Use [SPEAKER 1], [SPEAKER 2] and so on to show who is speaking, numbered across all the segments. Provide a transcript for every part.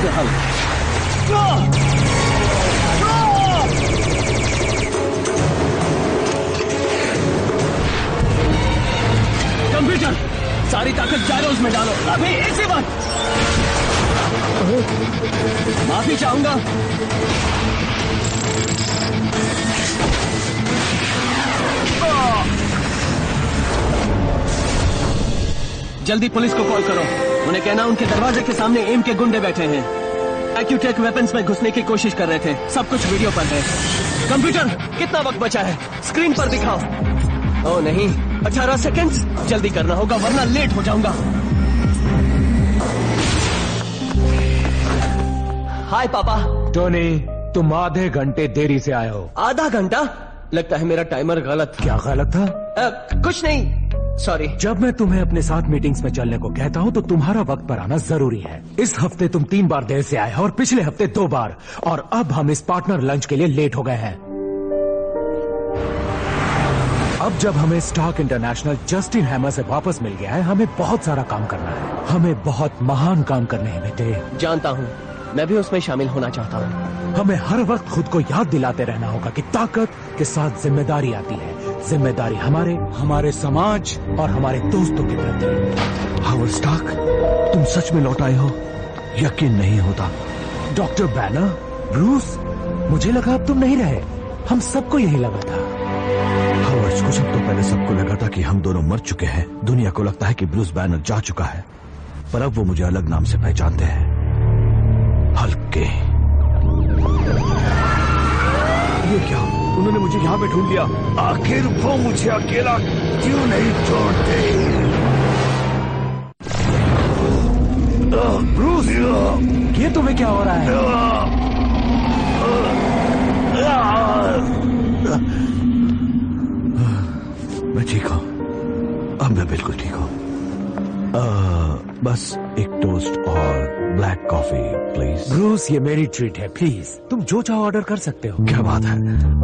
[SPEAKER 1] से Hulk. Computer, सारी ताकत जायरोस में डालो अभी इसी वक्त। माफी चाहूंगा। जल्दी पुलिस को कॉल करो। उन्हें कहना उनके दरवाजे के सामने एम के गुंडे बैठे हैं। एक्यूटेक वेपन्स में घुसने की कोशिश कर रहे थे। सब कुछ वीडियो पर है। कंप्यूटर, कितना वक्त बचा है? स्क्रीन पर दिखाओ। ओह नहीं, 18 सेकंड्स। जल्दी करना होगा वरना लेट हो जाऊंगा। हाय पापा।
[SPEAKER 2] टोनी, तुम आधे घंटे देरी से आए हो।
[SPEAKER 1] आधा घंटा? लगता है मेरा टाइमर गलत था।
[SPEAKER 2] क्या गलत था?
[SPEAKER 1] कुछ नहीं, सॉरी।
[SPEAKER 2] जब मैं तुम्हें अपने साथ मीटिंग्स में चलने को कहता हूँ तो तुम्हारा वक्त पर आना जरूरी है। इस हफ्ते तुम 3 बार देर से आए हो और पिछले हफ्ते 2 बार, और अब हम इस पार्टनर लंच के लिए लेट हो गए हैं। अब जब हमें स्टार्क इंटरनेशनल जस्टिन हैमर से वापस मिल गया है, हमें बहुत सारा काम करना है। हमें बहुत महान काम करने हैं बेटे।
[SPEAKER 1] जानता हूँ, मैं भी उसमें शामिल होना चाहता हूँ।
[SPEAKER 2] हमें हर वक्त खुद को याद दिलाते रहना होगा कि ताकत के साथ जिम्मेदारी आती है। जिम्मेदारी हमारे समाज और हमारे दोस्तों के प्रति।
[SPEAKER 3] हावर्ड स्टार्क, तुम सच में लौट आए हो? यकीन नहीं होता।
[SPEAKER 2] डॉक्टर बैनर, ब्रूस, मुझे लगा अब तुम नहीं रहे। हम सबको यही लगा था।
[SPEAKER 3] हावर्ड, कुछ हफ्तों पहले सबको लगा था कि हम दोनों मर चुके हैं। दुनिया को लगता है कि ब्रूस बैनर जा चुका है, पर अब वो मुझे अलग नाम से पहचानते हैं, हल्क के। ये क्या? उन्होंने मुझे यहाँ पे ढूंढ लिया। आखिर वो मुझे अकेला क्यों नहीं छोड़ते? ब्रूस,
[SPEAKER 2] ये तुम्हें क्या हो रहा है?
[SPEAKER 3] मैं ठीक हूँ, अब मैं बिल्कुल ठीक हूँ। बस एक टोस्ट और ब्लैक कॉफी प्लीज।
[SPEAKER 2] ब्रूस, ये मेरी ट्रीट है, प्लीज। तुम जो चाहो ऑर्डर कर सकते हो।
[SPEAKER 3] क्या बात है।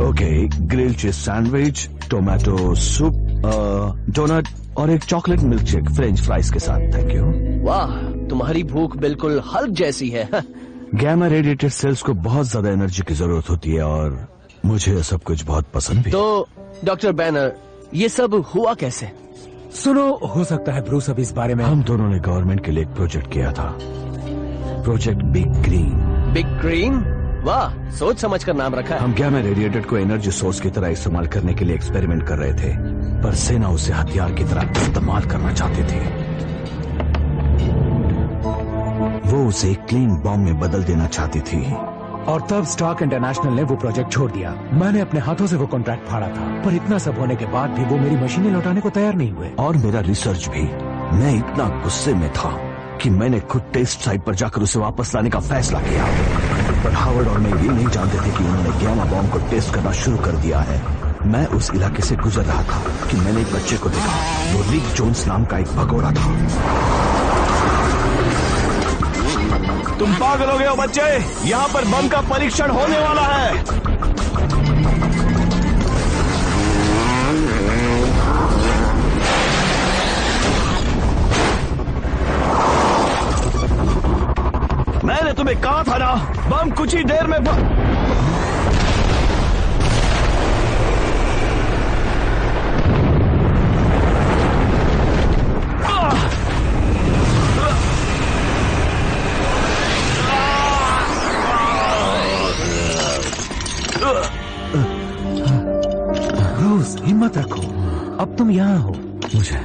[SPEAKER 3] Okay, grill cheese sandwich, tomato soup, donut और एक chocolate milk shake French fries के साथ। Thank you.
[SPEAKER 1] वाह, तुम्हारी भूख बिल्कुल हल्क जैसी है।
[SPEAKER 3] गैमा रेडिएटेड सेल्स को बहुत ज्यादा एनर्जी की जरूरत होती है और मुझे ये सब कुछ बहुत पसंद भी।
[SPEAKER 1] तो डॉक्टर बैनर, ये सब हुआ कैसे?
[SPEAKER 2] सुनो, हो सकता है ब्रूस अब इस बारे में।
[SPEAKER 3] हम दोनों ने गवर्नमेंट के लिए एक प्रोजेक्ट किया था, project big green.
[SPEAKER 1] Big green? वाह, सोच समझ कर नाम रखा है।
[SPEAKER 3] हम गैमा रेडिएटेड को एनर्जी सोर्स की तरह इस्तेमाल करने के लिए एक्सपेरिमेंट कर रहे थे, पर सेना उसे हथियार की तरह इस्तेमाल करना चाहती थी। वो उसे एक क्लीन बॉम्ब में बदल देना चाहती थी।
[SPEAKER 2] और तब स्टार्क इंटरनेशनल ने वो प्रोजेक्ट छोड़ दिया। मैंने अपने हाथों से वो कॉन्ट्रैक्ट फाड़ा था, पर इतना सब होने के बाद भी वो मेरी मशीनें लौटाने को तैयार नहीं हुए।
[SPEAKER 3] और मेरा रिसर्च भी। मैं इतना गुस्से में था कि मैंने खुद टेस्ट साइट पर जाकर उसे वापस लाने का फैसला किया। पर हावर्ड और मैं ये नहीं जानते थे कि उन्होंने गैमा बॉम्ब को टेस्ट करना शुरू कर दिया है। मैं उस इलाके से गुजर रहा था कि मैंने एक बच्चे को देखा। वो रिक जोन्स नाम का एक भगोड़ा था।
[SPEAKER 4] तुम पागल हो गए हो बच्चे? यहाँ पर बम का परीक्षण होने वाला है। मैंने तुम्हें कहा था ना, बम कुछ ही देर में
[SPEAKER 2] ब्रूस, हिम्मत रखो, अब तुम यहाँ हो।
[SPEAKER 3] मुझे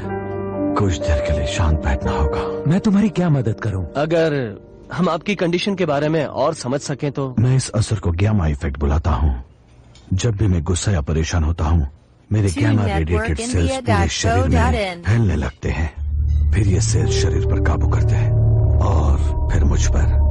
[SPEAKER 3] कुछ देर के लिए शांत बैठना होगा।
[SPEAKER 2] मैं तुम्हारी क्या मदद करूं?
[SPEAKER 1] अगर हम आपकी कंडीशन के बारे में और समझ सकें तो।
[SPEAKER 3] मैं इस असर को गैमा इफेक्ट बुलाता हूँ। जब भी मैं गुस्सा या परेशान होता हूँ, मेरे गैमा रेडिएटेड सेल्स पूरे शरीर में फैलने लगते हैं। फिर ये सेल्स शरीर पर काबू करते हैं और फिर मुझ पर,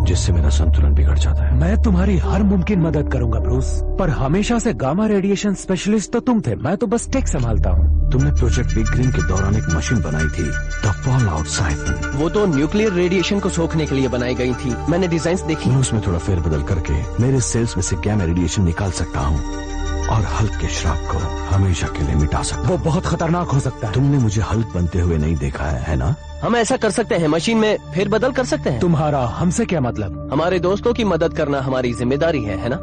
[SPEAKER 3] जिससे मेरा संतुलन बिगड़ जाता है।
[SPEAKER 2] मैं तुम्हारी हर मुमकिन मदद करूंगा ब्रूस, पर हमेशा से गामा रेडिएशन स्पेशलिस्ट तो तुम थे, मैं तो बस टेक संभालता हूँ।
[SPEAKER 3] तुमने प्रोजेक्ट बिग ग्रीन के दौरान एक मशीन बनाई थी, द फॉल आउट साइफन।
[SPEAKER 1] वो तो न्यूक्लियर रेडिएशन को सोखने के लिए बनाई गई थी। मैंने डिजाइन देखी।
[SPEAKER 3] मैं उसमें थोड़ा फेरबदल करके मेरे सेल्स में से गैमा रेडिएशन निकाल सकता हूँ और हल्क के श्राप को हमेशा के लिए मिटा सकता हूँ।
[SPEAKER 2] वो बहुत खतरनाक हो सकता है।
[SPEAKER 3] तुमने मुझे हल्क बनते हुए नहीं देखा है ना?
[SPEAKER 1] हम ऐसा कर सकते हैं, मशीन में फेरबदल कर सकते हैं।
[SPEAKER 2] तुम्हारा हमसे क्या मतलब?
[SPEAKER 1] हमारे दोस्तों की मदद करना हमारी जिम्मेदारी है ना?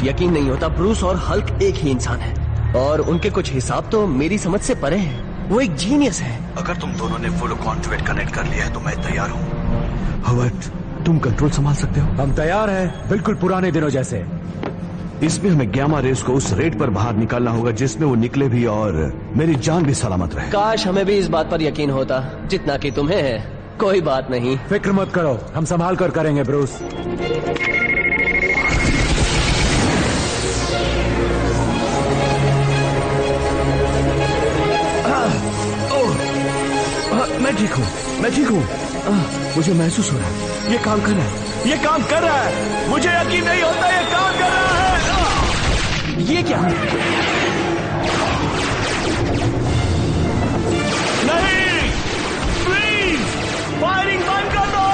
[SPEAKER 1] यकीन नहीं होता, ब्रूस और हल्क एक ही इंसान है और उनके कुछ हिसाब तो मेरी समझ से परे हैं। वो एक जीनियस है।
[SPEAKER 3] अगर तुम दोनों ने फुल कॉन्ट्रैक्ट कनेक्ट कर लिया है तो मैं तैयार हूँ। हवर्ड, तुम कंट्रोल संभाल सकते हो?
[SPEAKER 2] हम तैयार हैं, बिल्कुल पुराने दिनों जैसे।
[SPEAKER 3] इसमें हमें ग्यामा रेस को उस रेट पर बाहर निकालना होगा जिसमें वो निकले भी और मेरी जान भी सलामत रहे।
[SPEAKER 1] काश हमें भी इस बात पर यकीन होता जितना कि तुम्हें है। कोई बात नहीं,
[SPEAKER 2] फिक्र मत करो, हम संभाल कर करेंगे ब्रूस।
[SPEAKER 3] मैं ठीक हूँ। मुझे महसूस हो रहा है ये काम कर रहा है,
[SPEAKER 4] ये काम कर रहा है। मुझे यकीन नहीं होता ये काम कर रहा है।
[SPEAKER 1] ये क्या?
[SPEAKER 4] नहीं, प्लीज फायरिंग बंद कर दो।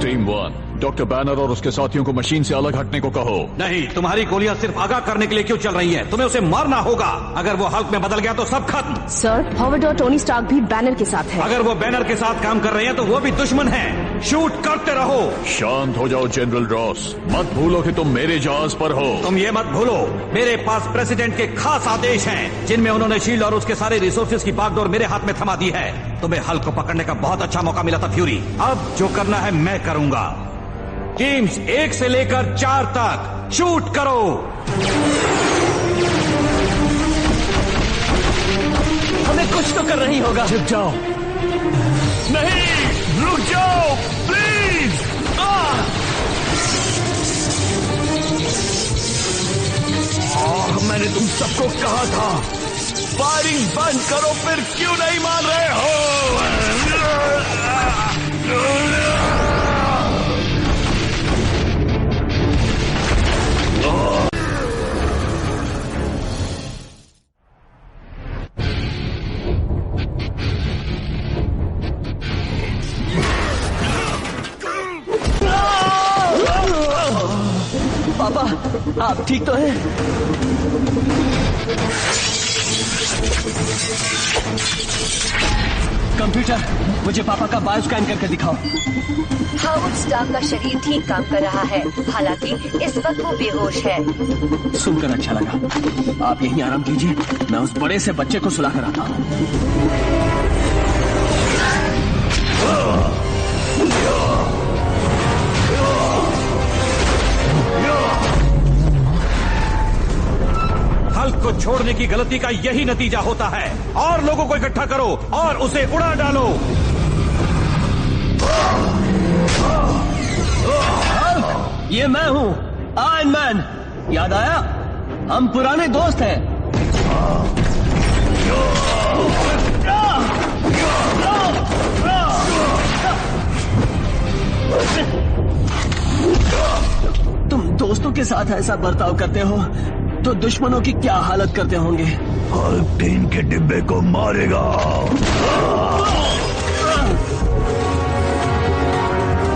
[SPEAKER 5] टीम 1, डॉक्टर बैनर और उसके साथियों को मशीन से अलग हटने को कहो।
[SPEAKER 6] नहीं, तुम्हारी गोलियां सिर्फ आगाह करने के लिए क्यों चल रही हैं? तुम्हें उसे मारना होगा। अगर वो हल्क में बदल गया तो सब खत्म।
[SPEAKER 7] सर, हॉवर्ड और टोनी स्टार्क भी बैनर के साथ है।
[SPEAKER 6] अगर वो बैनर के साथ काम कर रहे हैं तो वो भी दुश्मन हैं। शूट करते रहो।
[SPEAKER 5] शांत हो जाओ जनरल रॉस, मत भूलो कि तुम मेरे जहाज पर हो।
[SPEAKER 6] तुम ये मत भूलो, मेरे पास प्रेसिडेंट के खास आदेश हैं जिनमें उन्होंने शील्ड और उसके सारे रिसोर्सेज की बागडोर मेरे हाथ में थमा दी है। तुम्हें हल्क को पकड़ने का बहुत अच्छा मौका मिला था फ्यूरी। अब जो करना है मैं करूंगा। टीम्स 1 से लेकर 4 तक शूट करो।
[SPEAKER 1] हमें कुछ तो करना ही होगा।
[SPEAKER 2] छिप जाओ।
[SPEAKER 4] नहीं, रुक जाओ प्लीज। मैंने तुम सबको कहा था फायरिंग बंद करो, फिर क्यों नहीं मान रहे हो?
[SPEAKER 1] पापा, आप ठीक तो हैं? कंप्यूटर, मुझे पापा का बायो स्कैन करके दिखाओ।
[SPEAKER 7] हॉवर्ड स्टार्क का शरीर ठीक काम कर रहा है, हालांकि इस वक्त वो बेहोश है।
[SPEAKER 1] सुनकर अच्छा लगा। आप यहीं आराम कीजिए, मैं उस बड़े से बच्चे को सुला कर आता हूँ।
[SPEAKER 6] हल्क को छोड़ने की गलती का यही नतीजा होता है। और लोगों को इकट्ठा करो और उसे उड़ा डालो।
[SPEAKER 1] ये मैं हूँ, आयरन मैन। याद आया? हम पुराने दोस्त हैं। तुम दोस्तों के साथ ऐसा बर्ताव करते हो तो दुश्मनों की क्या हालत करते होंगे?
[SPEAKER 3] हल्क टीन के डिब्बे को मारेगा।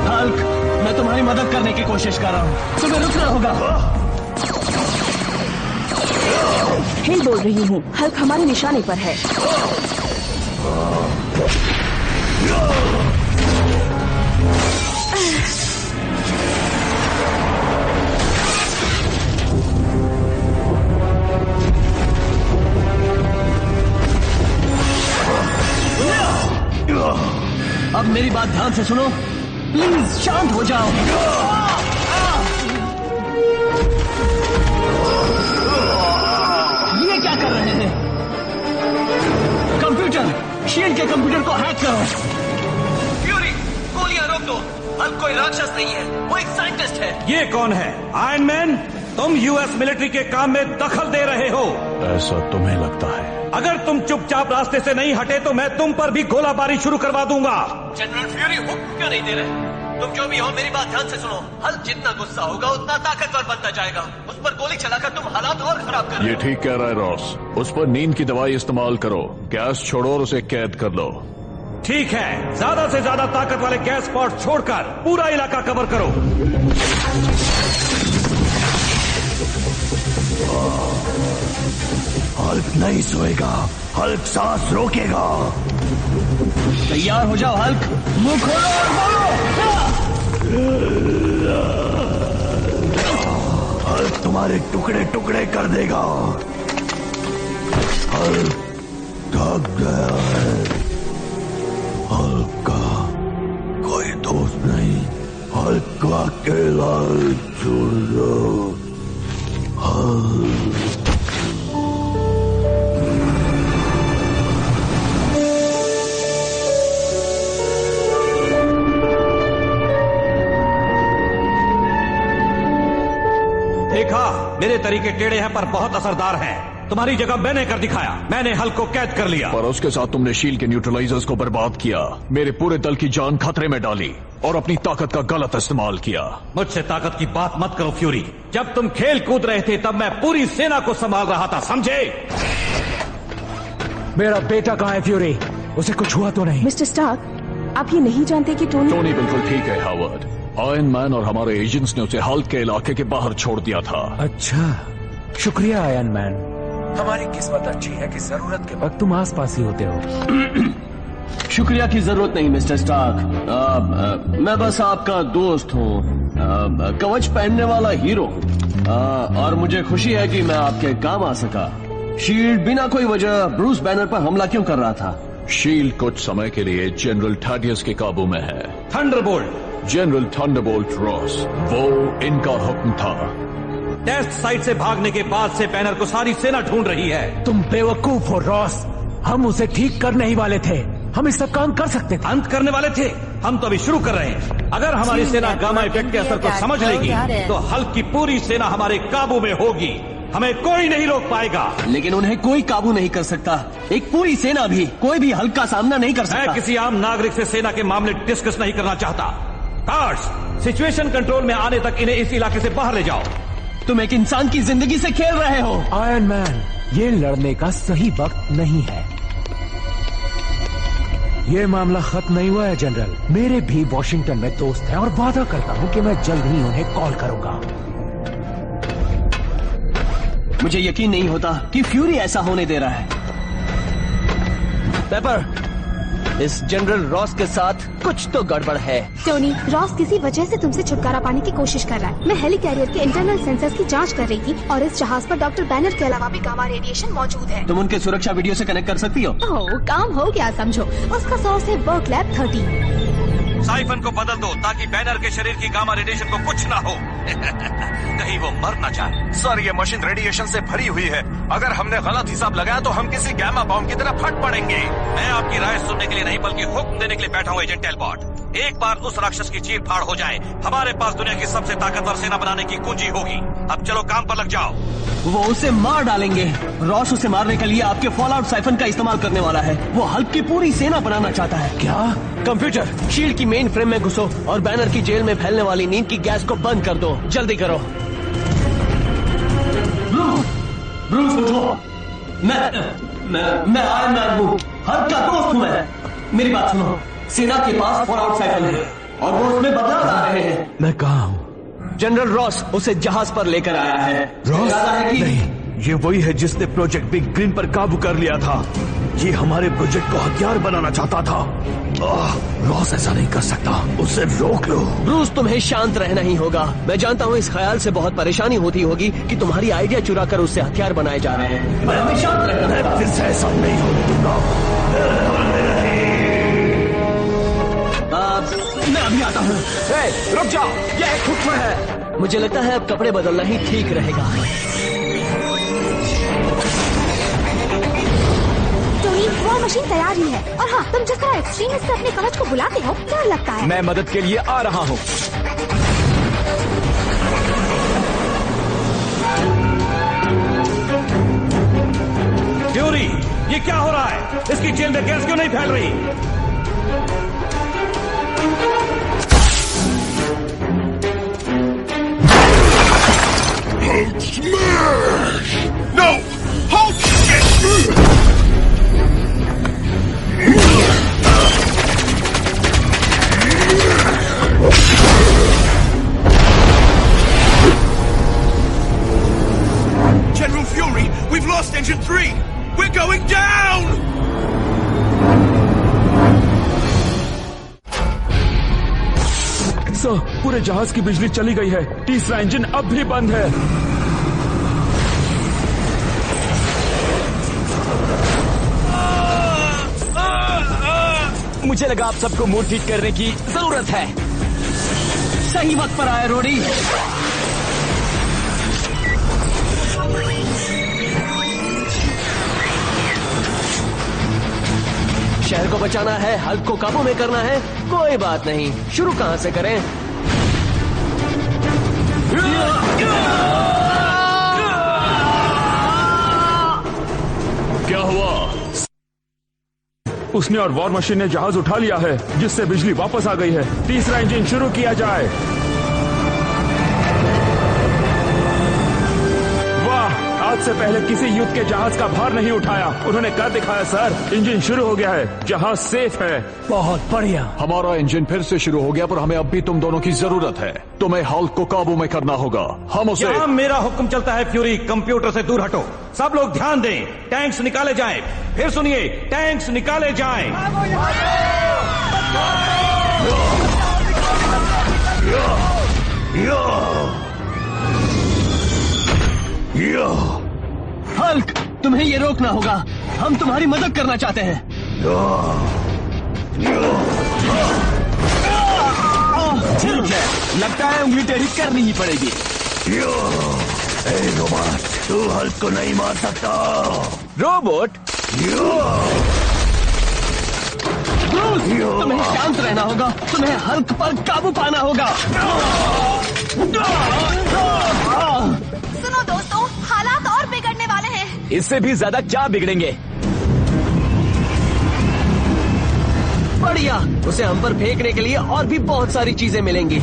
[SPEAKER 1] हल्क, मैं तुम्हारी मदद करने की कोशिश कर रहा हूँ, तुम्हें रुकना होगा।
[SPEAKER 7] हिल बोल रही हूँ, हल्क हमारे निशाने पर है।
[SPEAKER 1] अब मेरी बात ध्यान से सुनो, प्लीज शांत हो जाओ। ये क्या कर रहे हैं? कंप्यूटर, शील्ड के कंप्यूटर को हैक करो। फ्यूरी, गोलियां रोक दो। हल्क कोई राक्षस नहीं है, वो एक साइंटिस्ट है।
[SPEAKER 6] ये कौन है? आयरन मैन, तुम यूएस मिलिट्री के काम में दखल दे रहे हो।
[SPEAKER 5] ऐसा तुम्हें लगता है?
[SPEAKER 6] अगर तुम चुपचाप रास्ते से नहीं हटे तो मैं तुम पर भी गोलाबारी शुरू करवा दूंगा।
[SPEAKER 1] जनरल फ्यूरी, हुक्म क्यों नहीं दे रहे? तुम जो भी हो, मेरी बात ध्यान से सुनो। हल्क जितना गुस्सा होगा उतना ताकतवर बनता जाएगा। उस पर गोली चलाकर तुम हालात और खराब कर रहे
[SPEAKER 5] ये
[SPEAKER 1] हो।
[SPEAKER 5] ठीक कह रहा है रॉस। उस पर नींद की दवाई इस्तेमाल करो, गैस छोड़ो और उसे कैद कर लो।
[SPEAKER 6] ठीक है, ज्यादा से ज्यादा ताकत वाले गैस स्पॉट छोड़कर पूरा इलाका कवर करो।
[SPEAKER 3] हल्क नहीं सोएगा, हल्क सांस रोकेगा।
[SPEAKER 1] तैयार हो जाओ हल्क, मुंह खोलो और बोलो।
[SPEAKER 3] हल्क तुम्हारे टुकड़े टुकड़े कर देगा। हल्क थक गया है। हल्क का कोई दोस्त नहीं, हल्क को अकेला छोड़ दो। हल्क
[SPEAKER 6] देखा, मेरे तरीके टेढ़े हैं पर बहुत असरदार हैं। तुम्हारी जगह मैंने कर दिखाया, मैंने हल्क को कैद कर लिया।
[SPEAKER 5] पर उसके साथ तुमने शील्ड के न्यूट्रलाइजर्स को बर्बाद किया, मेरे पूरे दल की जान खतरे में डाली और अपनी ताकत का गलत इस्तेमाल किया।
[SPEAKER 6] मुझसे ताकत की बात मत करो फ्यूरी। जब तुम खेल कूद रहे थे तब मैं पूरी सेना को संभाल रहा था, समझे?
[SPEAKER 2] मेरा बेटा कहाँ है फ्यूरी? उसे कुछ हुआ तो नहीं?
[SPEAKER 8] मिस्टर स्टार्क, आप ये नहीं जानते कि
[SPEAKER 5] टोनी बिल्कुल ठीक है हावर्ड। आयरन मैन और हमारे एजेंट्स ने उसे हल्क के इलाके के बाहर छोड़ दिया था।
[SPEAKER 2] अच्छा, शुक्रिया आयरन मैन। हमारी किस्मत अच्छी है कि जरूरत के वक्त तुम आसपास ही होते हो।
[SPEAKER 1] शुक्रिया की जरूरत नहीं मिस्टर स्टार्क। मैं बस आपका दोस्त हूँ, कवच पहनने वाला हीरो हूँ, और मुझे खुशी है कि मैं आपके काम आ सका। शील्ड बिना कोई वजह ब्रूस बैनर पर हमला क्यों कर रहा था?
[SPEAKER 5] शील्ड कुछ समय के लिए जनरल थैडियस के काबू में है।
[SPEAKER 6] थंडरबोल्ट,
[SPEAKER 5] जनरल थंडरबोल्ट रॉस, वो इनका हुक्म था।
[SPEAKER 6] टेस्ट साइट से भागने के बाद से बैनर को सारी सेना ढूंढ रही है।
[SPEAKER 2] तुम बेवकूफ हो रॉस, हम उसे ठीक करने ही वाले थे। हम इस सब काम कर सकते थे।
[SPEAKER 6] अंत करने वाले थे, हम तो अभी शुरू कर रहे हैं। अगर हमारी सेना गामा इफेक्ट के असर को समझ लेगी तो हल्क की पूरी सेना हमारे काबू में होगी, हमें कोई नहीं रोक पाएगा।
[SPEAKER 1] लेकिन उन्हें कोई काबू नहीं कर सकता, एक पूरी सेना भी, कोई भी हल्क का सामना नहीं कर सकता।
[SPEAKER 6] मैं किसी आम नागरिक से सेना के मामले डिस्कस नहीं करना चाहता। गार्ड्स, सिचुएशन कंट्रोल में आने तक इन्हें इस इलाके से बाहर ले जाओ।
[SPEAKER 1] तुम एक इंसान की जिंदगी से खेल रहे हो।
[SPEAKER 2] आयरन मैन, ये लड़ने का सही वक्त नहीं है। ये मामला खत्म नहीं हुआ है जनरल। मेरे भी वॉशिंगटन में दोस्त हैं और वादा करता हूँ कि मैं जल्द ही उन्हें कॉल करूंगा।
[SPEAKER 1] मुझे यकीन नहीं होता कि फ्यूरी ऐसा होने दे रहा है। पेपर, इस जनरल रॉस के साथ कुछ तो गड़बड़ है।
[SPEAKER 8] टोनी, रॉस किसी वजह से तुमसे छुटकारा पाने की कोशिश कर रहा है। मैं हेली कैरियर के इंटरनल सेंसर्स की जांच कर रही थी और इस जहाज पर डॉक्टर बैनर के अलावा भी गामा रेडिएशन मौजूद है।
[SPEAKER 1] तुम उनके सुरक्षा वीडियो से कनेक्ट कर सकती हो?
[SPEAKER 8] ओह, काम हो गया समझो। उसका सोर्स है वर्क लैब 30।
[SPEAKER 6] साइफन को बदल दो ताकि बैनर के शरीर की गामा रेडिएशन को कुछ ना हो। कहीं वो मर ना जाए।
[SPEAKER 4] सर, ये मशीन रेडिएशन से भरी हुई है। अगर हमने गलत हिसाब लगाया तो हम किसी गैमा बॉम्ब की तरह फट पड़ेंगे।
[SPEAKER 6] मैं आपकी राय सुनने के लिए नहीं बल्कि हुक्म देने के लिए बैठा हूँ एजेंट टेलबॉट। एक बार उस राक्षस की चीर फाड़ हो जाए, हमारे पास दुनिया की सबसे ताकतवर सेना बनाने की कुंजी होगी। अब चलो काम पर लग जाओ।
[SPEAKER 1] वो उसे मार डालेंगे। रॉस उसे मारने के लिए आपके फॉल आउट साइफन का इस्तेमाल करने वाला है। वो हल्क की पूरी सेना बनाना चाहता है।
[SPEAKER 2] क्या?
[SPEAKER 1] कंप्यूटर, शील्ड की मेन फ्रेम में घुसो और बैनर की जेल में फैलने वाली नींद की गैस को बंद कर दो। जल्दी करो। ब्रूस उठो। मैं आयरन मैन हूँ, हल्क का दोस्त हूँ मैं। मेरी बात सुनो, सेना के पास फॉल आउट साइफन है और वो उसमें बदलाव ला रहे हैं।
[SPEAKER 2] मैं कहाँ हूँ?
[SPEAKER 1] जनरल रॉस उसे जहाज पर लेकर आया है।
[SPEAKER 3] रॉस?
[SPEAKER 1] है कि
[SPEAKER 3] नहीं, ये वही है जिसने प्रोजेक्ट बिग ग्रीन पर काबू कर लिया था। ये हमारे प्रोजेक्ट को हथियार बनाना चाहता था। रॉस ऐसा नहीं कर सकता, उसे रोक लो।
[SPEAKER 1] ब्रूस, तुम्हें शांत रहना ही होगा। मैं जानता हूँ इस ख्याल से बहुत परेशानी होती होगी कि तुम्हारी आइडिया चुरा कर उससे हथियार बनाए जा रहे हैं, पर हमें शांत रहना होगा।
[SPEAKER 3] फिर से ऐसा नहीं होने दूंगा।
[SPEAKER 1] मैं अभी आता हूँ।
[SPEAKER 2] रुक जाओ, यह एक हुक्म है।
[SPEAKER 1] मुझे लगता है अब कपड़े बदलना ही ठीक रहेगा।
[SPEAKER 8] टोनी, वो मशीन तैयार ही है। और हाँ, तुम जिस तरह एक्सट्रीमिस्ट से अपने कवच को बुलाते हो, क्या लगता है?
[SPEAKER 2] मैं मदद के लिए आ रहा हूँ।
[SPEAKER 6] फ्यूरी, ये क्या हो रहा है? इसकी जेल में गैस क्यों नहीं फैल रही?
[SPEAKER 4] No! Hulk! General Fury,
[SPEAKER 9] We've lost engine 3! We're going down!
[SPEAKER 4] Sir, पूरे जहाज की बिजली चली गई है। तीसरा इंजन अब भी बंद है।
[SPEAKER 1] मुझे लगा आप सबको मूड ठीक करने की जरूरत है। सही वक्त पर आया रोडी। शहर को बचाना है, हल्क को काबू में करना है, कोई बात नहीं। शुरू कहां से करें?
[SPEAKER 5] क्या हुआ?
[SPEAKER 4] उसने और वॉर मशीन ने जहाज उठा लिया है, जिससे बिजली वापस आ गई है। तीसरा इंजन शुरू किया जाए। वाह, आज से पहले किसी युद्ध के जहाज का भार नहीं उठाया। उन्होंने कर दिखाया सर। इंजन शुरू हो गया है, जहाज सेफ है।
[SPEAKER 2] बहुत बढ़िया।
[SPEAKER 5] हमारा इंजन फिर से शुरू हो गया, पर हमें अब भी तुम दोनों की जरूरत है। तुम्हें हल्क को काबू में करना होगा। हम उसे
[SPEAKER 6] यहाँ मेरा हुक्म चलता है फ्यूरी, कंप्यूटर से दूर हटो। सब लोग ध्यान दें, टैंक्स निकाले जाएं। फिर सुनिए, टैंक्स निकाले जाएं।
[SPEAKER 1] हल्क, तुम्हें ये रोकना होगा। हम तुम्हारी मदद करना चाहते हैं। ठीक है, लगता है उंगली टेढ़ी करनी ही पड़ेगी।
[SPEAKER 3] रोबोट, तू हल्क को नहीं मार सकता।
[SPEAKER 1] रोबोट, तुम्हें शांत रहना होगा। तुम्हें हल्क पर काबू पाना होगा।
[SPEAKER 8] सुनो दोस्तों, हालात और बिगड़ने वाले हैं।
[SPEAKER 1] इससे भी ज्यादा क्या बिगड़ेंगे? बढ़िया, उसे हम पर फेंकने के लिए और भी बहुत सारी चीजें मिलेंगी।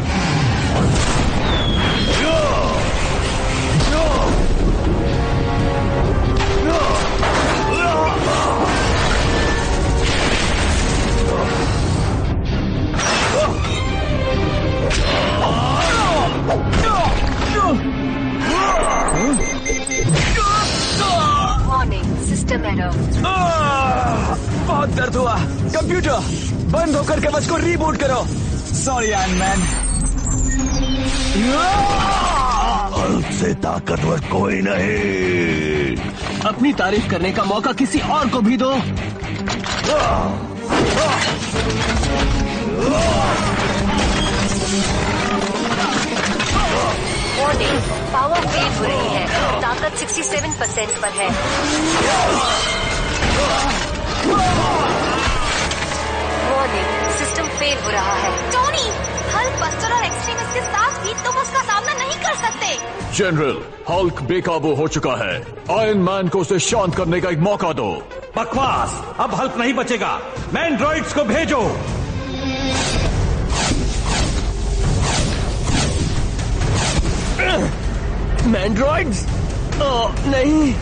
[SPEAKER 7] System error.
[SPEAKER 1] बहुत दर्द हुआ। कंप्यूटर बंद होकर कवच को रीबूट करो। Sorry iron man.
[SPEAKER 3] हल्क से ताकतवर कोई नहीं।
[SPEAKER 1] अपनी तारीफ करने का मौका किसी और को भी दो।
[SPEAKER 7] वार्निंग, पावर फेल हो रही है। ताकत 67% पर है। वार्निंग, सिस्टम फेल हो रहा है।
[SPEAKER 8] टोनी, हल्क, बस्टर और एक्सट्रीमिस्ट के साथ भी तुम उसका सामना नहीं कर सकते।
[SPEAKER 5] जनरल, हल्क बेकाबू हो चुका है। आयरन मैन को उसे शांत करने का एक मौका दो।
[SPEAKER 6] बकवास, अब हल्क नहीं बचेगा। मैन ड्रॉइड्स को भेजो।
[SPEAKER 1] मैंड्रॉइड्स? ओह नहीं।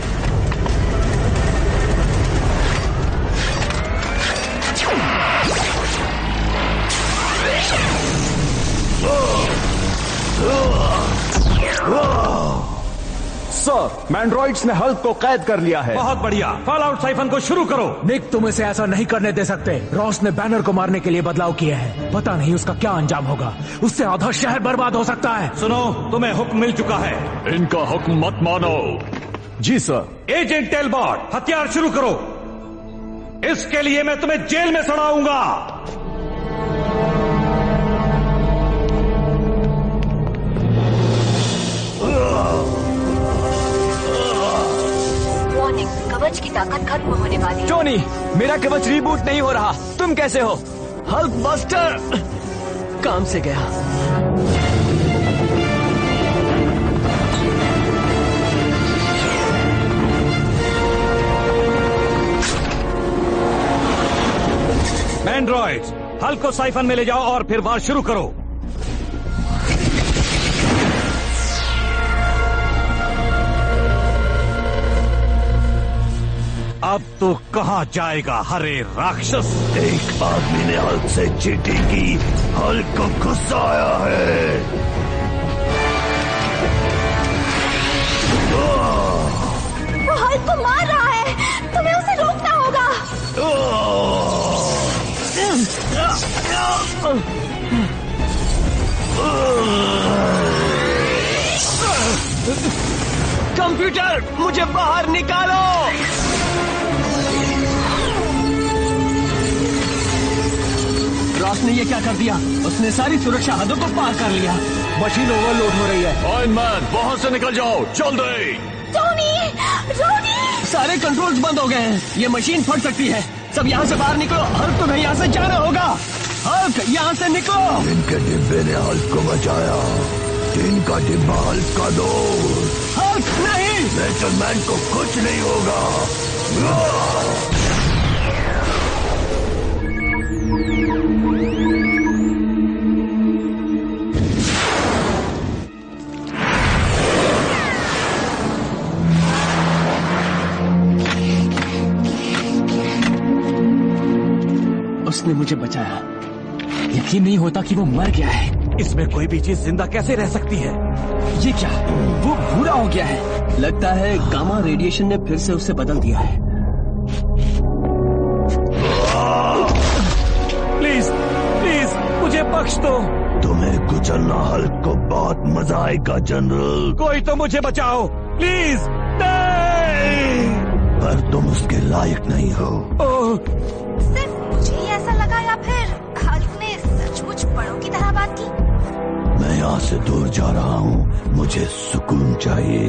[SPEAKER 4] सर, मैंड्रॉइड्स ने हल्क को कैद कर लिया है।
[SPEAKER 6] बहुत बढ़िया, फॉल आउट साइफन को शुरू करो।
[SPEAKER 2] निक, तुम इसे ऐसा नहीं करने दे सकते। रॉस ने बैनर को मारने के लिए बदलाव किया है। पता नहीं उसका क्या अंजाम होगा। उससे आधा शहर बर्बाद हो सकता है।
[SPEAKER 6] सुनो, तुम्हें हुक्म मिल चुका है।
[SPEAKER 5] इनका हुक्म मत मानो।
[SPEAKER 4] जी सर।
[SPEAKER 6] एजेंट टेलबॉट, हथियार शुरू करो। इसके लिए मैं तुम्हें जेल में सड़ाऊंगा।
[SPEAKER 7] वार्निंग, कवच की ताकत खत्म होने वाली है।
[SPEAKER 1] टोनी, मेरा कवच रीबूट नहीं हो रहा। तुम कैसे हो? हल्क बस्टर काम से गया।
[SPEAKER 6] मैंड्रॉइड्स, हल्क को साइफन में ले जाओ और फिर वार शुरू करो। अब तो कहां जाएगा हरे राक्षस?
[SPEAKER 3] एक आदमी ने हल्क से चीटिंग की। हल्क को गुस्सा आया है।
[SPEAKER 8] हल्क को मार रहा है, तुम्हें उसे रोकना होगा।
[SPEAKER 1] कंप्यूटर, मुझे बाहर निकालो। रॉस ने ये क्या कर दिया? उसने सारी सुरक्षा हदों को पार कर लिया।
[SPEAKER 5] मशीन ओवरलोड हो रही है। आयरन मैन, वहां से निकल जाओ जल्दी।
[SPEAKER 8] टोनी, रोनी,
[SPEAKER 1] सारे कंट्रोल्स बंद हो गए हैं। ये मशीन फट सकती है। सब यहाँ से बाहर निकलो। हल्क, तुम्हें यहाँ से जाना होगा। हल्क, यहाँ से निकलो।
[SPEAKER 3] इनके डिब्बे ने हल्क को बचाया। टीन का डिब्बा हल्क का दोस्त।
[SPEAKER 1] हल्क नहीं,
[SPEAKER 3] मेटल मैन को कुछ नहीं होगा।
[SPEAKER 1] उसने मुझे बचाया। यकीन नहीं होता कि वो मर गया है।
[SPEAKER 6] इसमें कोई भी चीज जिंदा कैसे रह सकती है?
[SPEAKER 1] ये क्या? वो भूरा हो गया है। लगता है गामा रेडिएशन ने फिर से उसे बदल दिया है।
[SPEAKER 6] प्लीज प्लीज मुझे बख्श दो।
[SPEAKER 3] तुम्हें कुचलना हल्क को बहुत मजा आएगा जनरल।
[SPEAKER 6] कोई तो मुझे बचाओ प्लीज। नहीं,
[SPEAKER 3] पर तुम उसके लायक नहीं हो।
[SPEAKER 8] सिर्फ मुझे ही ऐसा लगा या फिर हल्क ने सचमुच बड़ों की तरह बात की?
[SPEAKER 3] मैं यहाँ से दूर जा रहा हूँ। मुझे सुकून चाहिए।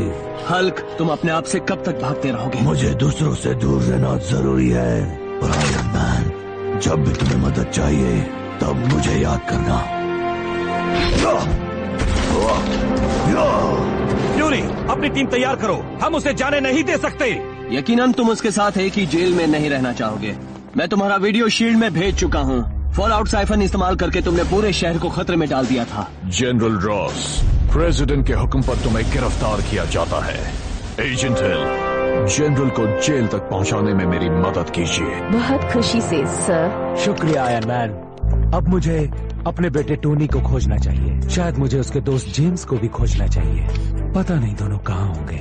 [SPEAKER 1] हल्क, तुम अपने आप से कब तक भागते रहोगे?
[SPEAKER 3] मुझे दूसरों से दूर रहना जरूरी है। और आयरन मैन, जब भी तुम्हें मदद चाहिए तब मुझे याद करना।
[SPEAKER 6] फ्यूरी, अपनी टीम तैयार करो। हम उसे जाने नहीं दे सकते।
[SPEAKER 1] यकीनन तुम उसके साथ एक ही जेल में नहीं रहना चाहोगे। मैं तुम्हारा वीडियो शील्ड में भेज चुका हूँ। फॉलआउट साइफन इस्तेमाल करके तुमने पूरे शहर को खतरे में डाल दिया था।
[SPEAKER 5] जनरल रॉस, प्रेसिडेंट के हुक्म पर तुम्हें गिरफ्तार किया जाता है। एजेंट हिल, जनरल को जेल तक पहुंचाने में मेरी मदद कीजिए।
[SPEAKER 7] बहुत खुशी से सर।
[SPEAKER 2] शुक्रिया आयरन मैन। अब मुझे अपने बेटे टोनी को खोजना चाहिए। शायद मुझे उसके दोस्त जेम्स को भी खोजना चाहिए। पता नहीं दोनों कहाँ होंगे।